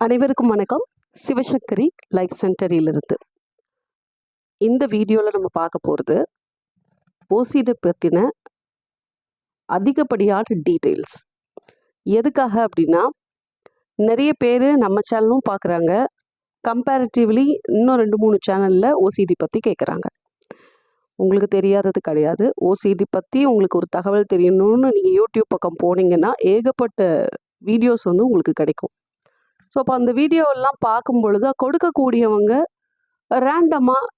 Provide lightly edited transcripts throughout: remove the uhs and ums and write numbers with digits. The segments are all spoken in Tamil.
அனைவருக்கும் வணக்கம். சிவசங்கரி லைஃப் சென்டரிலிருந்து இந்த வீடியோவில் நம்ம பார்க்க போகிறது ஓசிடி பற்றின அதிகப்படியான டீட்டெயில்ஸ். எதுக்காக அப்படின்னா, நிறைய பேர் நம்ம சேனலும் பார்க்குறாங்க, கம்பேரிட்டிவ்லி இன்னும் 2-3 சேனலில் ஓசிடி பற்றி கேட்குறாங்க. உங்களுக்கு தெரியாதது கிடையாது. ஓசிடி பற்றி உங்களுக்கு ஒரு தகவல் தெரியணும்னு நீங்கள் யூடியூப் பக்கம் போனீங்கன்னா ஏகப்பட்ட வீடியோஸ் உங்களுக்கு கிடைக்கும். ஸோ அப்போ அந்த வீடியோவெல்லாம் பார்க்கும் பொழுது கொடுக்கக்கூடியவங்க ரேண்டமாக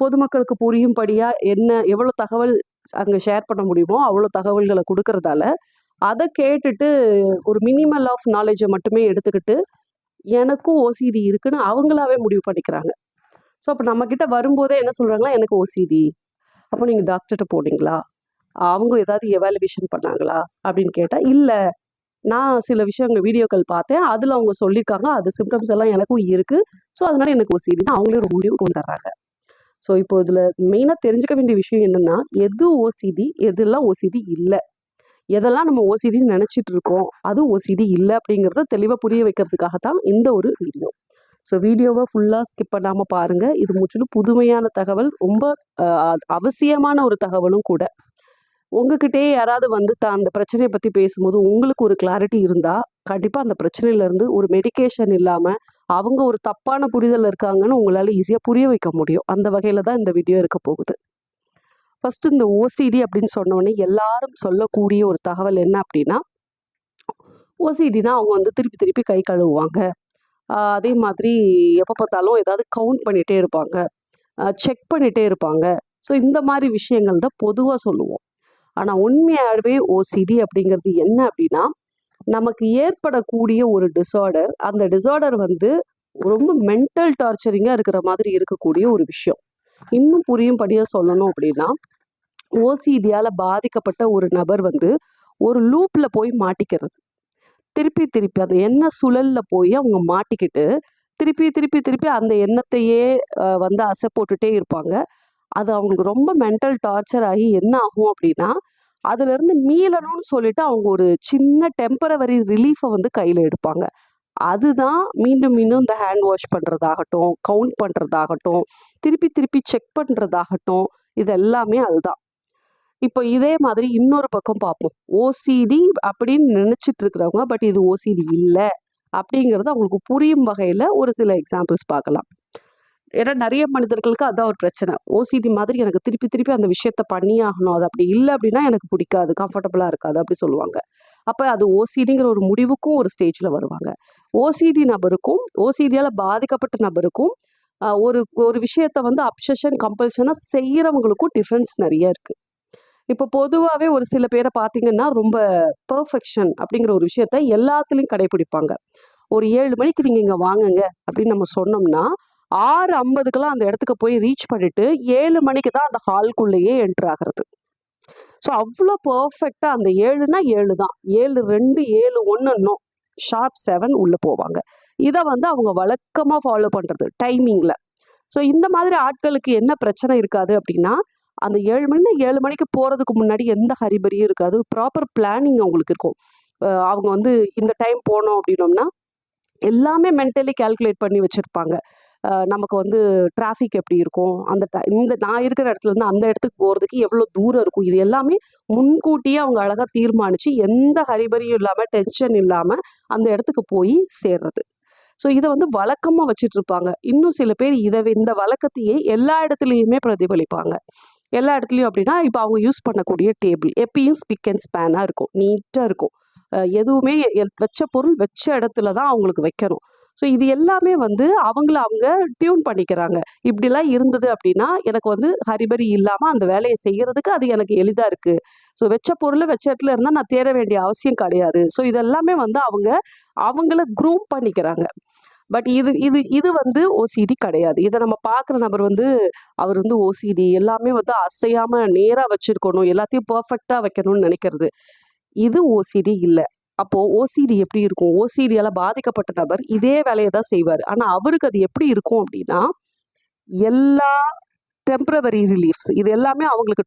பொதுமக்களுக்கு புரியும்படியாக எவ்வளோ தகவல் அங்கே ஷேர் பண்ண முடியுமோ அவ்வளோ தகவல்களை கொடுக்கறதால அதை கேட்டுட்டு ஒரு மினிமல் ஆஃப் நாலேஜை மட்டுமே எடுத்துக்கிட்டு எனக்கும் ஓசிடி இருக்குன்னு அவங்களாவே முடிவு பண்ணிக்கிறாங்க. ஸோ அப்போ நம்மக்கிட்ட வரும்போதே என்ன சொல்கிறாங்களா, எனக்கு ஓசிடி. அப்போ நீங்கள் டாக்டர்கிட்ட போனீங்களா, அவங்க ஏதாவது எவாலுவேஷன் பண்ணாங்களா அப்படின்னு கேட்டால், இல்லை நான் சில விஷயங்கள் வீடியோக்கள் பார்த்தேன், அதில் அவங்க சொல்லியிருக்காங்க, அது சிம்டம்ஸ் எல்லாம் எனக்கும் இருக்குது, ஸோ அதனால எனக்கு ஓசிடி தான் அவங்களே ஒரு முடிவு கொண்டு வர்றாங்க. ஸோ இப்போ இதில் மெயினாக தெரிஞ்சுக்க வேண்டிய விஷயம் என்னென்னா, எது ஓசிடி எதெல்லாம் ஓசிடி இல்லை, எதெல்லாம் நம்ம ஓசிடின்னு நினச்சிட்டு இருக்கோம் அது ஓசிடி இல்லை அப்படிங்கிறத தெளிவாக புரிய வைக்கிறதுக்காக தான் இந்த ஒரு வீடியோ. ஸோ வீடியோவை ஃபுல்லாக ஸ்கிப் பண்ணாமல் பாருங்கள். இது முற்றிலும் புதுமையான தகவல், ரொம்ப அவசியமான ஒரு தகவலும் கூட. உங்ககிட்டே யாராவது அந்த பிரச்சனையை பற்றி பேசும்போது உங்களுக்கு ஒரு கிளாரிட்டி இருந்தால் கண்டிப்பாக அந்த பிரச்சனையிலேருந்து ஒரு மெடிக்கேஷன் இல்லாமல் அவங்க ஒரு தப்பான புரிதல் இருக்காங்கன்னு உங்களால் ஈஸியாக புரிய வைக்க முடியும். அந்த வகையில் தான் இந்த வீடியோ இருக்க போகுது. ஃபஸ்ட்டு இந்த ஓசிடி அப்படின்னு சொன்னோடனே எல்லாரும் சொல்லக்கூடிய ஒரு தகவல் என்ன அப்படின்னா, ஓசிடினா அவங்க திருப்பி திருப்பி கை கழுவுவாங்க, அதே மாதிரி எப்போ பார்த்தாலும் ஏதாவது கவுண்ட் பண்ணிகிட்டே இருப்பாங்க, செக் பண்ணிகிட்டே இருப்பாங்க. ஸோ இந்த மாதிரி விஷயங்கள் தான் பொதுவாக சொல்லுவோம். ஆனால் உண்மையாகவே ஓசிடி அப்படிங்கிறது என்ன அப்படின்னா, நமக்கு ஏற்படக்கூடிய ஒரு டிஸார்டர். அந்த டிஸார்டர் ரொம்ப மென்டல் டார்ச்சரிங்காக இருக்கிற மாதிரி இருக்கக்கூடிய ஒரு விஷயம். இன்னும் புரியும்படியாக சொல்லணும் அப்படின்னா, ஓசிடியால் பாதிக்கப்பட்ட ஒரு நபர் ஒரு லூப்பில் போய் மாட்டிக்கிறது. திருப்பி திருப்பி அந்த எண்ணெய் சுழலில் போய் அவங்க மாட்டிக்கிட்டு திருப்பி திருப்பி திருப்பி அந்த எண்ணத்தையே அசை போட்டுட்டே இருப்பாங்க. அது அவங்களுக்கு ரொம்ப மென்டல் டார்ச்சர் ஆகி என்ன ஆகும் அப்படின்னா, அதுலேருந்து மீளணும்னு சொல்லிட்டு அவங்க ஒரு சின்ன டெம்பரவரி ரிலீஃபை கையில் எடுப்பாங்க. அதுதான் மீண்டும் மீண்டும் இந்த ஹேண்ட் வாஷ் பண்ணுறதாகட்டும், கவுண்ட் பண்ணுறதாகட்டும், திருப்பி திருப்பி செக் பண்ணுறதாகட்டும், இது எல்லாமே அதுதான். இப்போ இதே மாதிரி இன்னொரு பக்கம் பார்ப்போம். ஓசிடி அப்படின்னு நினச்சிட்டு இருக்கிறவங்க, பட் இது ஓசிடி இல்லை அப்படிங்கிறது அவங்களுக்கு புரியும் வகையில் ஒரு சில எக்ஸாம்பிள்ஸ் பார்க்கலாம். ஏன்னா நிறைய மனிதர்களுக்கு அதான் ஒரு பிரச்சனை. ஓசிடி மாதிரி எனக்கு திருப்பி திருப்பி அந்த விஷயத்த பண்ணி ஆகணும், அது அப்படி இல்லை அப்படின்னா எனக்கு பிடிக்காது, கம்ஃபர்டபுளாக இருக்காது அப்படி சொல்லுவாங்க. அப்போ அது ஓசிடிங்கிற ஒரு முடிவுக்கும் ஒரு ஸ்டேஜில் வருவாங்க. ஓசிடி நபருக்கும் ஓசிடியால் பாதிக்கப்பட்ட நபருக்கும் ஒரு ஒரு விஷயத்த அப்சஷன் கம்பல்ஷனாக செய்கிறவங்களுக்கும் டிஃப்ரென்ஸ் நிறைய இருக்குது. இப்போ பொதுவாகவே ஒரு சில பேரை பார்த்தீங்கன்னா ரொம்ப பர்ஃபெக்ஷன் அப்படிங்கிற ஒரு விஷயத்த எல்லாத்துலேயும் கடைபிடிப்பாங்க. ஒரு 7 மணிக்கு நீங்கள் இங்கே வாங்குங்க அப்படின்னு நம்ம சொன்னோம்னா 6:50க்கெல்லாம் அந்த இடத்துக்கு போய் ரீச் பண்ணிட்டு 7 மணிக்கு தான் அந்த ஹால்குள்ளேயே என்ட்ரு ஆகிறது. ஸோ அவ்வளோ பர்ஃபெக்டாக அந்த 7னா 7 தான், 7:02 7:01 ஷார்ப் 7 உள்ளே போவாங்க. இதை அவங்க வழக்கமாக ஃபாலோ பண்ணுறது டைமிங்கில். ஸோ இந்த மாதிரி ஆட்களுக்கு என்ன பிரச்சனை இருக்காது அப்படின்னா, அந்த 7 மணிக்கு போகிறதுக்கு முன்னாடி எந்த ஹரிபரியும் இருக்காது, ப்ராப்பர் பிளானிங் அவங்களுக்கு இருக்கும். அவங்க இந்த டைம் போனோம் அப்படின்னோம்னா எல்லாமே மென்டலி கால்குலேட் பண்ணி வச்சுருப்பாங்க. நமக்கு டிராஃபிக் எப்படி இருக்கும், இந்த நான் இருக்கிற இடத்துலேருந்து அந்த இடத்துக்கு போகிறதுக்கு எவ்வளோ தூரம் இருக்கும், இது எல்லாமே முன்கூட்டியே அவங்க அழகாக தீர்மானித்து எந்த ஹரிபரியும் இல்லாமல் டென்ஷன் இல்லாமல் அந்த இடத்துக்கு போய் சேர்றது. ஸோ இதை வழக்கமாக வச்சுட்டு இருப்பாங்க. இன்னும் சில பேர் இந்த வழக்கத்தையே எல்லா இடத்துலையுமே பிரதிபலிப்பாங்க. எல்லா இடத்துலையும் அப்படின்னா, இப்போ அவங்க யூஸ் பண்ணக்கூடிய டேபிள் எப்பயும் ஸ்பிக் அண்ட் ஸ்பேனாக இருக்கும், நீட்டாக இருக்கும். எதுவுமே வச்ச பொருள் வச்ச இடத்துல தான் அவங்களுக்கு வைக்கணும். ஸோ இது எல்லாமே அவங்கள அவங்க டியூன் பண்ணிக்கிறாங்க. இப்படிலாம் இருந்தது அப்படின்னா எனக்கு ஹரிபரி இல்லாமல் அந்த வேலையை செய்கிறதுக்கு அது எனக்கு எளிதாக இருக்குது. ஸோ வச்ச பொருள் வச்ச இடத்துல இருந்தால் நான் தேட வேண்டிய அவசியம் கிடையாது. ஸோ இதெல்லாமே அவங்க அவங்கள க்ரூம் பண்ணிக்கிறாங்க. பட் இது இது இது ஓசிடி கிடையாது. இதை நம்ம பார்க்குற நபர் அவர் ஓசிடி எல்லாமே அசையாமல் நேராக வச்சுருக்கணும், எல்லாத்தையும் பர்ஃபெக்டாக வைக்கணும்னு நினைக்கிறது. இது ஓசிடி இல்லை. அப்போது ஓசிடி எப்படி இருக்கும், ஓசிடியால் பாதிக்கப்பட்ட நபர் இதே வேலையை தான் செய்வார். ஆனால் அவருக்கு அது எப்படி இருக்கும் அப்படின்னா, எல்லா டெம்பரவரி ரிலீஃப்ஸ் இது எல்லாமே அவங்களுக்கு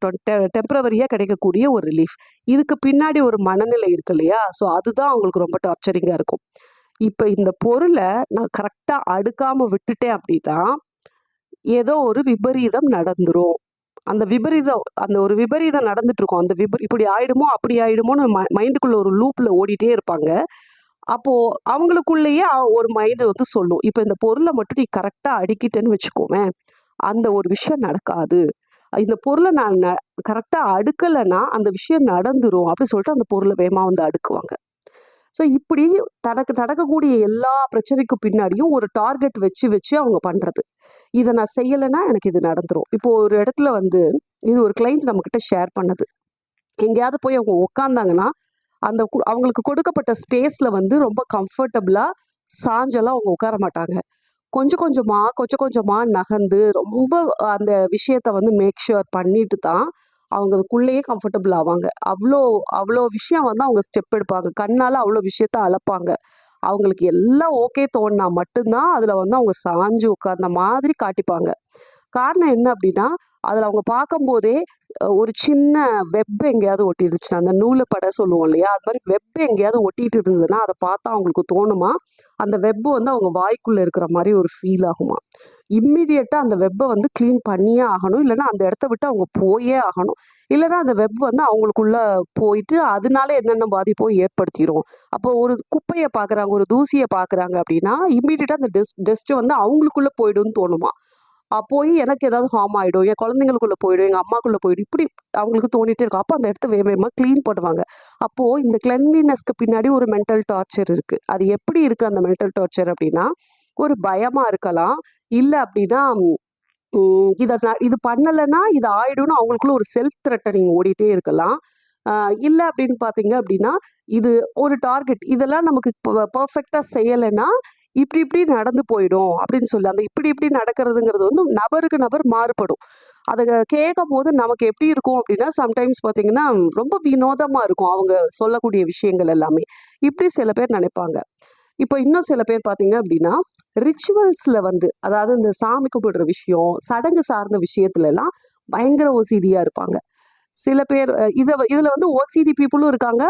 டெம்பரவரியாக கிடைக்கக்கூடிய ஒரு ரிலீஃப். இதுக்கு பின்னாடி ஒரு மனநிலை இருக்கு இல்லையா, ஸோ அதுதான் அவங்களுக்கு ரொம்ப டார்ச்சரிங்காக இருக்கும். இப்போ இந்த பொருளை நான் கரெக்டாக அடுக்காமல் விட்டுட்டேன் அப்படின்னா ஏதோ ஒரு விபரீதம் நடந்துரும். அந்த ஒரு விபரீதம் நடந்துட்டு இருக்கும். இப்படி ஆயிடுமோ அப்படி ஆயிடுமோன்னு மைண்டுக்குள்ள ஒரு லூப்ல ஓடிட்டே இருப்பாங்க. அப்போ அவங்களுக்குள்ளேயே ஒரு மைண்டு வந்து சொல்லும். இப்போ இந்த பொருளை மட்டும் நீ கரெக்டா அடுக்கிட்டேன்னு வச்சுக்கோவேன், அந்த ஒரு விஷயம் நடக்காது. இந்த பொருளை நான் கரெக்டா அடுக்கலைன்னா அந்த விஷயம் நடந்துரும் அப்படின்னு சொல்லிட்டு அந்த பொருளை வேகமா வந்து அடுக்குவாங்க. ஸோ இப்படி தனக்கு நடக்கக்கூடிய எல்லா பிரச்சனைக்கும் பின்னாடியும் ஒரு டார்கெட் வச்சு வச்சு அவங்க பண்றது. இதை நான் செய்யலைன்னா எனக்கு இது நடந்துரும். இப்போ ஒரு இடத்துல வந்து இது ஒரு கிளைண்ட் நம்மக்கிட்ட ஷேர் பண்ணது. எங்கேயாவது போய் அவங்க உட்காந்தாங்கன்னா அவங்களுக்கு கொடுக்கப்பட்ட ஸ்பேஸ்ல வந்து ரொம்ப கம்ஃபர்டபுளா சாஞ்செல்லாம் அவங்க உட்கார மாட்டாங்க. கொஞ்சம் கொஞ்சமா நகர்ந்து ரொம்ப அந்த விஷயத்த வந்து மேக் ஷுர் பண்ணிட்டு தான் அவங்க அதுக்குள்ளேயே கம்ஃபர்டபுள் ஆவாங்க. அவ்வளோ அவ்வளோ விஷயம் வந்து அவங்க ஸ்டெப் எடுப்பாங்க. கண்ணால அவ்வளோ விஷயத்த அளப்பாங்க. அவங்களுக்கு எல்லாம் ஓகே தோணுனா மட்டும்தான் அதுல வந்து அவங்க சாஞ்சு உட்கார்ந்த மாதிரி காட்டிப்பாங்க. காரணம் என்ன அப்படின்னா, அதுல அவங்க பார்க்கும்போதே ஒரு சின்ன வெப் எங்கேயாவது ஒட்டிடுச்சுன்னா, அந்த நூலு பட சொல்லுவோம் இல்லையா? அது மாதிரி வெப் எங்கேயாவது ஒட்டிட்டு இருந்ததுன்னா, அத பார்த்தா அவங்களுக்கு தோணுமா, அந்த வெப் வந்து அவங்க வாய்க்குள்ள இருக்கிற மாரி ஒரு ஃபீல் ஆகுமா. இம்மீடியட்டா அந்த வெப்ப வந்து கிளீன் பண்ணியே ஆகணும். இல்லன்னா அந்த இடத்த விட்டு அவங்க போயே ஆகணும். இல்லன்னா அந்த வெப் வந்து அவங்களுக்குள்ள போயிட்டு, அதனால என்னென்ன பாதிப்போ ஏற்படுத்திரும். அப்போ ஒரு குப்பைய பார்க்குறாங்க, ஒரு தூசிய பார்க்குறாங்க அப்படின்னா, இம்மீடியட்டா அந்த டஸ்ட் வந்து அவங்களுக்குள்ள போயிடும்னு தோணுமா. போய் எனக்கு ஏதாவது ஹார்ம் ஆயிடும். என் குழந்தைங்களுக்குள்ள போயிடும். எங்க அம்மாக்குள்ள போயிடும். இப்படி அவங்களுக்கு தோணிட்டே இருக்கும். அப்போ அந்த இடத்த வேக வேகமா கிளீன் பண்ணுவாங்க. அப்போ இந்த கிளென்லினஸ்க்கு பின்னாடி ஒரு மென்டல் டார்ச்சர் இருக்கு. அது எப்படி இருக்கு அந்த மென்டல் டார்ச்சர் அப்படின்னா, ஒரு பயமா இருக்கலாம். இல்ல அப்படின்னா இது பண்ணலைன்னா இது ஆயிடும்னு அவங்களுக்குள்ள ஒரு செல்ஃப் த்ரெட்டனிங் ஓடிட்டே இருக்கலாம். இல்ல அப்படின்னு பார்த்தீங்க அப்படின்னா, இது ஒரு டார்கெட். இதெல்லாம் நமக்கு பெர்ஃபெக்ட்டா செய்யலைன்னா, இப்படி இப்படி நடந்து போயிடும் அப்படின்னு சொல்லி, அந்த இப்படி இப்படி நடக்கிறதுங்கிறது வந்து நபருக்கு நபர் மாறுபடும். அத கேட்கும்போது நமக்கு எப்படி இருக்கும் அப்படின்னா, சம்டைம்ஸ் பார்த்தீங்கன்னா, ரொம்ப வினோதமா இருக்கும் அவங்க சொல்லக்கூடிய விஷயங்கள் எல்லாமே. இப்படி சில பேர் நினைப்பாங்க. இப்போ இன்னும் சில பேர் பார்த்தீங்க அப்படின்னா, ரிச்சுவல்ஸ்ல வந்து அதாவது இந்த சாமி கும்பிடுற விஷயம், சடங்கு சார்ந்த விஷயத்துல எல்லாம் பயங்கர ஓசிடியா இருப்பாங்க. சில பேர் இதுல வந்து ஓசிடி பீப்புளும் இருக்காங்க.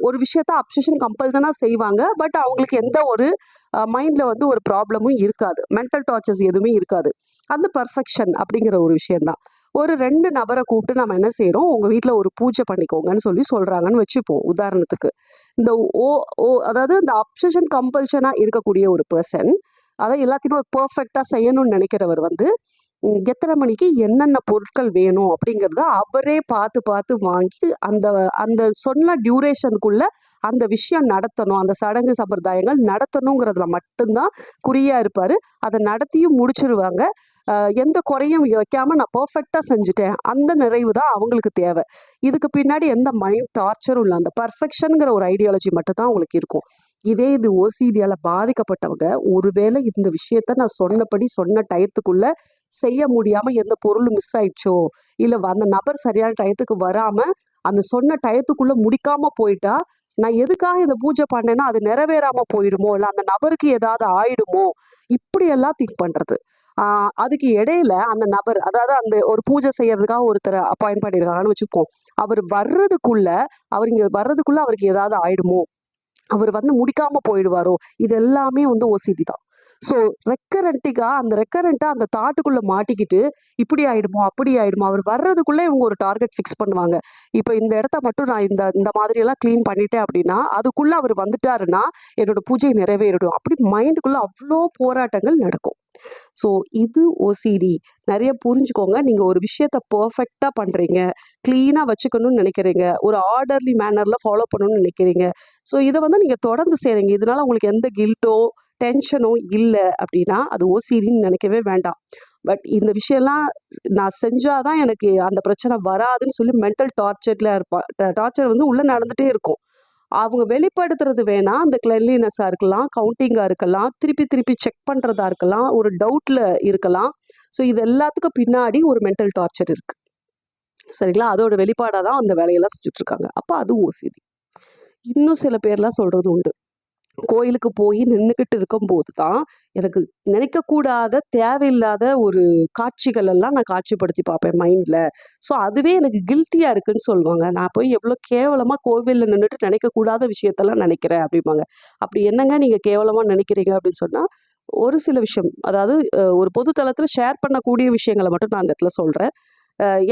ஒரு விஷயத்த அப்சஷன் கம்பல்சனா செய்வாங்க. பட் அவங்களுக்கு எந்த ஒரு மைண்ட்ல வந்து ஒரு ப்ராப்ளமும் இருக்காது. மென்டல் டார்ச்சர்ஸ் எதுவுமே இருக்காது. அந்த பெர்ஃபெக்ஷன் அப்படிங்கிற ஒரு விஷயம் தான். ஒரு 2 நபர கூப்பிட்டு நம்ம என்ன செய்றோம், உங்க வீட்ல ஒரு பூஜை பண்ணிக்கோங்கன்னு சொல்றாங்கன்னு வச்சுப்போம் உதாரணத்துக்கு. இந்த ஓ ஓ அதாவது இந்த அப்சஷன் கம்பல்ஷனா இருக்கக்கூடிய ஒரு பெர்சன், அதாவது எல்லாத்தையுமே ஒரு பெர்ஃபெக்ட்டா செய்யணும்னு நினைக்கிறவர் வந்து எத்தனை மணிக்கு என்னென்ன பொருட்கள் வேணும் அப்படிங்கிறத அவரே பார்த்து பார்த்து வாங்கி அந்த அந்த சொன்ன டியூரேஷனுக்குள்ள அந்த விஷயம் நடத்தணும், அந்த சடங்கு சம்பிரதாயங்கள் நடத்தணுங்கிறதுல மட்டும்தான் குறியா இருப்பாரு. அதை நடத்தியும் முடிச்சிருவாங்க. எந்த குறையும் வைக்காம நான் பெர்ஃபெக்டா செஞ்சுட்டேன், அந்த நிறைவு தான் அவங்களுக்கு தேவை. இதுக்கு பின்னாடி எந்த மைண்ட் டார்ச்சரும் இல்லை. அந்த பர்ஃபெக்ஷனுங்கிற ஒரு ஐடியாலஜி மட்டும் தான் அவங்களுக்கு இருக்கும். இதே இது ஓசிடியால பாதிக்கப்பட்டவங்க, ஒருவேளை இந்த விஷயத்த நான் சொன்னபடி சொன்ன டயத்துக்குள்ள செய்ய முடியாம எந்த பொருளும் மிஸ் ஆயிடுச்சோ, இல்ல அந்த நபர் சரியான டயத்துக்கு வராம அந்த சொன்ன டயத்துக்குள்ள முடிக்காம போயிட்டா, நான் எதுக்காக இந்த பூஜை பண்ணேன்னா அது நிறைவேறாம போயிடுமோ, இல்ல அந்த நபருக்கு ஏதாவது ஆயிடுமோ, இப்படியெல்லாம் திங்க் பண்றது. அதுக்கு இடையில அந்த நபர், அதாவது அந்த ஒரு பூஜை செய்யறதுக்காக ஒருத்தரை அப்பாயிண்ட் பண்ணியிருக்காங்கன்னு வச்சுப்போம். அவர் இங்க வர்றதுக்குள்ள அவருக்கு ஏதாவது ஆயிடுமோ, அவர் வந்து முடிக்காம போயிடுவாரோ, இது எல்லாமே வந்து ஓசிடி தான். ஸோ ரெக்கரண்டா அந்த தாட்டுக்குள்ள மாட்டிக்கிட்டு, இப்படி ஆயிடுமோ, அப்படி ஆயிடுமோ, அவர் வர்றதுக்குள்ள இவங்க ஒரு டார்கெட் ஃபிக்ஸ் பண்ணுவாங்க. இப்போ இந்த இடத்த மட்டும் நான் இந்த இந்த மாதிரி எல்லாம் கிளீன் பண்ணிட்டேன் அப்படின்னா, அதுக்குள்ள அவர் வந்துட்டாருன்னா, என்னோட பூஜை நிறைவேறிடும். அப்படி மைண்டுக்குள்ள அவ்வளோ போராட்டங்கள் நடக்கும். ஸோ இது ஓசிடி. நிறைய புரிஞ்சுக்கோங்க. நீங்க ஒரு விஷயத்த பெர்ஃபெக்ட்டா பண்றீங்க. கிளீனா வச்சுக்கணும்னு நினைக்கிறீங்க. ஒரு ஆர்டர்லி மேனர்ல ஃபாலோ பண்ணணும்னு நினைக்கிறீங்க. ஸோ இத வந்து நீங்க தொடர்ந்து செய்றீங்க. இதனால உங்களுக்கு எந்த கில்ட்டோ, டென்ஷனோ இல்ல அப்படின்னா, அது ஓசிடின்னு நினைக்கவே வேண்டாம். பட் இந்த விஷயம்லாம் நான் செஞ்சா தான் எனக்கு அந்த பிரச்சனை வராதுன்னு சொல்லி மென்டல் டார்ச்சர் வந்து உள்ள நடந்துட்டே இருக்கும். அவங்க வெளிப்படுத்துறது வேணா, அந்த கிளென்லினஸ்ஸா இருக்கலாம், கவுண்டிங்கா இருக்கலாம், திருப்பி திருப்பி செக் பண்றதா இருக்கலாம், ஒரு டவுட்ல இருக்கலாம். ஸோ இது எல்லாத்துக்கும் பின்னாடி ஒரு மென்டல் டார்ச்சர் இருக்கு. சரிங்களா? அதோட வெளிப்பாடா தான் அந்த வேலையெல்லாம் செஞ்சுட்டு இருக்காங்க. அப்ப அது ஓசிடி. இன்னும் சில பேர்லாம் சொல்றது உண்டு. கோயிலுக்கு போய் நின்றுக்கிட்டு இருக்கும்போது தான் எனக்கு நினைக்கக்கூடாத தேவையில்லாத ஒரு காட்சிகள் எல்லாம் நான் காட்சிப்படுத்தி பார்ப்பேன் மைண்டில். ஸோ அதுவே எனக்கு கில்ட்டியாக இருக்குன்னு சொல்லுவாங்க. நான் போய் எவ்வளோ கேவலமாக கோவிலில் நின்றுட்டு நினைக்கக்கூடாத விஷயத்தெல்லாம் நினைக்கிறேன் அப்படிம்பாங்க. அப்படி என்னங்க நீங்கள் கேவலமாக நினைக்கிறீங்க அப்படின்னு சொன்னால், ஒரு சில விஷயம், அதாவது ஒரு பொது தளத்தில் ஷேர் பண்ணக்கூடிய விஷயங்களை மட்டும் நான் அந்த இடத்துல சொல்கிறேன்.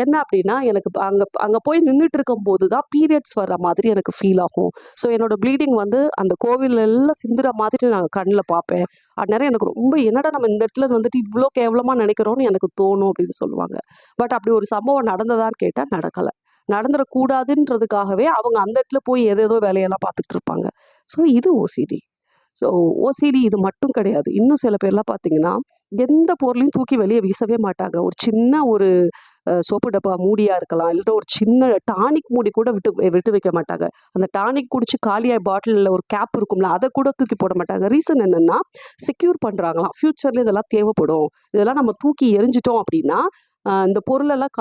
என்ன அப்படின்னா, எனக்கு அங்கே அங்கே போய் நின்றுட்டு இருக்கும்போது தான் பீரியட்ஸ் வர்ற மாதிரி எனக்கு ஃபீல் ஆகும். ஸோ என்னோட ப்ளீடிங் வந்து அந்த கோவில் எல்லாம் சிந்துற மாதிரி நான் கண்ணில் பார்ப்பேன். அந்நேரம் எனக்கு ரொம்ப என்னடா நம்ம இந்த இடத்துல வந்துட்டு இவ்வளோ கேவலமாக நினைக்கிறோன்னு எனக்கு தோணும் அப்படின்னு சொல்லுவாங்க. பட் அப்படி ஒரு சம்பவம் நடந்ததான்னு கேட்டால் நடக்கலை. நடந்துடக்கூடாதுன்றதுக்காகவே அவங்க அந்த இடத்துல போய் ஏதேதோ வேலையெல்லாம் பார்த்துட்டு இருப்பாங்க. ஸோ இது ஓசிடி. ஸோ ஓசிடி இது மட்டும் கிடையாது. இன்னும் சில பேர்லாம் பார்த்தீங்கன்னா, எந்த பொருளையும் தூக்கி வெளியே வீசவே மாட்டாங்க. ஒரு சின்ன ஒரு சோப்பு டப்பா மூடியா இருக்கலாம். இல்லன்னா ஒரு சின்ன டானிக் மூடி கூட விட்டு விட்டு வைக்க மாட்டாங்க. அந்த டானிக் குடிச்சு காலியா பாட்டில்ல ஒரு கேப் இருக்கும்ல, அத கூட தூக்கி போட மாட்டாங்க. ரீசன் என்னன்னா, செக்யூர் பண்றாங்களாம். ஃபியூச்சர்ல இதெல்லாம் தேவைப்படும். இதெல்லாம் நம்ம தூக்கி எறிஞ்சிட்டோம் அப்படின்னா, இந்த பொருளெல்லாம்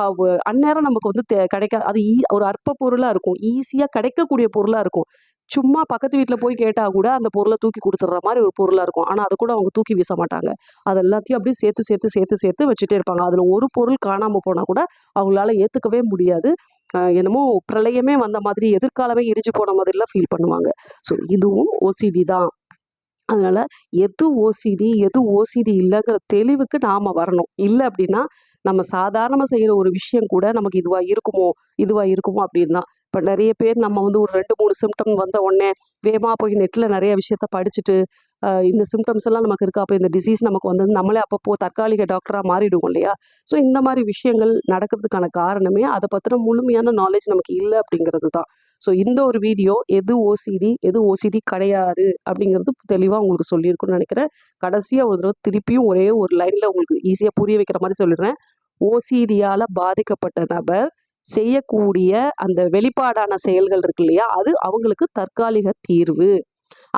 அந்நேரம் நமக்கு வந்து கிடைக்காது. அது ஒரு அற்ப பொருளா இருக்கும். ஈஸியா கிடைக்கக்கூடிய பொருளா இருக்கும். சும்மா பக்கத்து வீட்ல போய் கேட்டா கூட அந்த பொருள தூக்கி குடுத்துடுற மாரி ஒரு பொருளா இருக்கும். ஆனா அத கூட அவங்க தூக்கி வீச மாட்டாங்க. அது எல்லாத்தையும் அப்படியே சேர்த்து வச்சுட்டே இருப்பாங்க. அதுல ஒரு பொருள் காணாம போனா கூட அவங்களால ஏத்துக்கவே முடியாது. என்னமோ பிரளயமே வந்த மாதிரி, எதிர்காலமே இடிஞ்சு போன மாதிரிலாம் ஃபீல் பண்ணுவாங்க. ஸோ இதுவும் ஓசிடி தான். அதனால எது ஓசிடி, எது ஓசிடி இல்லங்கிற தெளிவுக்கு நாம வரணும். இல்ல அப்படின்னா, நம்ம சாதாரணமா செய்யற ஒரு விஷயம் கூட நமக்கு இதுவா இருக்குமோ அப்படின்னு தான். இப்ப நெறைய பேர் நம்ம வந்து ஒரு 2, 3 சிம்ப்டம் வந்த உடனே வேகமா போய் நெட்ல நெறைய விஷயத்த படிச்சுட்டு, இந்த சிம்ப்டம்ஸ் எல்லாம் நமக்கு இருக்கா? அப்ப இந்த டிசீஸ் நமக்கு வந்தது நம்மளே அப்பப்போ தற்காலிக டாக்டரா மாறிடுவோம் இல்லையா? ஸோ இந்த மாரி விஷயங்கள் நடக்கிறதுக்கான காரணமே அத பத்தின முழுமையான நாலேட்ஜ் நமக்கு இல்ல அப்படிங்கிறது தான். ஸோ இந்த ஒரு வீடியோ எது ஓசிடி, எது ஓசிடி கிடையாது அப்படிங்கிறது தெளிவா உங்களுக்கு சொல்லியிருக்கும்னு நினைக்கிறேன். கடைசியா ஒரு தடவ திருப்பியும் ஒரே ஒரு லைன்ல உங்களுக்கு ஈஸியா புரிய வைக்கிற மாரி சொல்லிடுறேன். ஓசிடியால பாதிக்கப்பட்ட நபர் செய்யக்கூடிய அந்த வெளிப்பாடான செயல்கள் இருக்கு இல்லையா? அது அவங்களுக்கு தற்காலிக தீர்வு.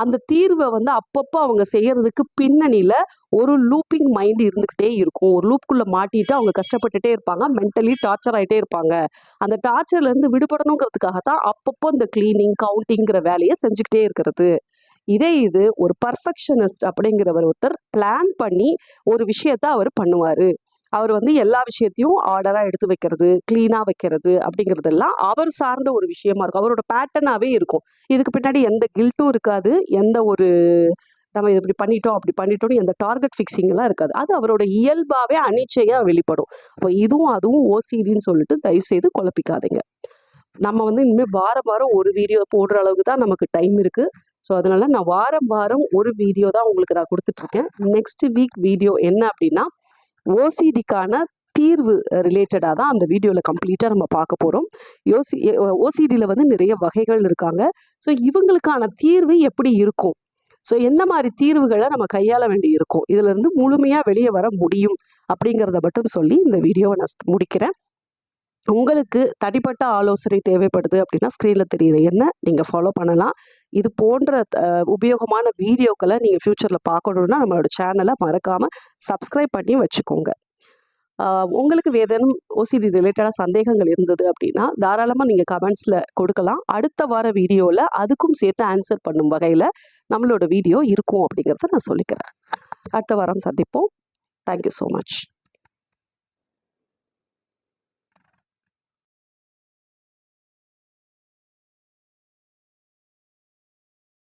அந்த தீர்வ வந்து அப்பப்போ அவங்க செய்யறதுக்கு பின்னணியில ஒரு லூப்பிங் மைண்ட் இருந்துகிட்டே இருக்கும். ஒரு லூப்குள்ள மாட்டிட்டு அவங்க கஷ்டப்பட்டுட்டே இருப்பாங்க. மென்டலி டார்ச்சர் ஆயிட்டே இருப்பாங்க. அந்த டார்ச்சர்ல இருந்து விடுபடணுங்கிறதுக்காக தான் அப்பப்போ இந்த கிளீனிங், கவுண்டிங்கிற வேலைய செஞ்சுக்கிட்டே இருக்கிறது. இது ஒரு பர்ஃபெக்ஷனிஸ்ட் அப்படிங்கிறவர் ஒருத்தர் பிளான் பண்ணி ஒரு விஷயத்த அவர் பண்ணுவாரு. அவர் வந்து எல்லா விஷயத்தையும் ஆர்டரா எடுத்து வைக்கிறது, கிளீனா வைக்கிறது அப்படிங்கிறதெல்லாம் அவர் சார்ந்த ஒரு விஷயமா இருக்கும். அவரோட பேட்டர்னாவே இருக்கும். இதுக்கு பின்னாடி எந்த கில்ட்டும் இருக்காது. எந்த ஒரு நம்ம இது இப்படி பண்ணிட்டோம், அப்படி பண்ணிட்டோம்னு எந்த டார்கெட் ஃபிக்ஸிங் எல்லாம் இருக்காது. அது அவரோட இயல்பாவே அனிச்சையா வெளிப்படும். அப்போ இதுவும் அதுவும் ஓசிடின்னு சொல்லிட்டு தயவு செய்து குழப்பிக்காதீங்க. நம்ம வந்து இனிமே வாரம் வாரம் ஒரு வீடியோ போடுற அளவுக்கு தான் நமக்கு டைம் இருக்கு. ஸோ அதனால நான் வாரம் வாரம் ஒரு வீடியோ தான் உங்களுக்கு நான் கொடுத்துட்டு இருக்கேன். நெக்ஸ்ட் வீக் வீடியோ என்ன அப்படின்னா, ஓசிடிக்கான தீர்வு ரிலேட்டடாக தான் அந்த வீடியோவில் கம்ப்ளீட்டாக நம்ம பார்க்க போகிறோம். ஓசிடியில் வந்து நிறைய வகைகள் இருக்காங்க. ஸோ இவங்களுக்கான தீர்வு எப்படி இருக்கும், ஸோ என்ன மாதிரி தீர்வுகளை நம்ம கையாள வேண்டி இருக்கும், இதுலேருந்து முழுமையாக வெளியே வர முடியும் அப்படிங்கிறத மட்டும் சொல்லி இந்த வீடியோவை நான் முடிக்கிறேன். உங்களுக்கு தனிப்பட்ட ஆலோசனை தேவைப்படுது அப்படின்னா ஸ்க்ரீனில் தெரியுற என்ன நீங்கள் ஃபாலோ பண்ணலாம். இது போன்ற உபயோகமான வீடியோக்களை நீங்கள் ஃப்யூச்சரில் பார்க்கணுன்னா நம்மளோட சேனலை மறக்காமல் சப்ஸ்கிரைப் பண்ணி வச்சுக்கோங்க. உங்களுக்கு ஏதேனும் ஓசிடி ரிலேட்டடாக சந்தேகங்கள் இருந்தது அப்படின்னா தாராளமாக நீங்கள் கமெண்ட்ஸில் கொடுக்கலாம். அடுத்த வார வீடியோவில் அதுக்கும் சேர்த்து ஆன்சர் பண்ணும் வகையில் நம்மளோட வீடியோ இருக்கும் அப்படிங்கிறத நான் சொல்லிக்கிறேன். அடுத்த வாரம் சந்திப்போம். Thank you so much.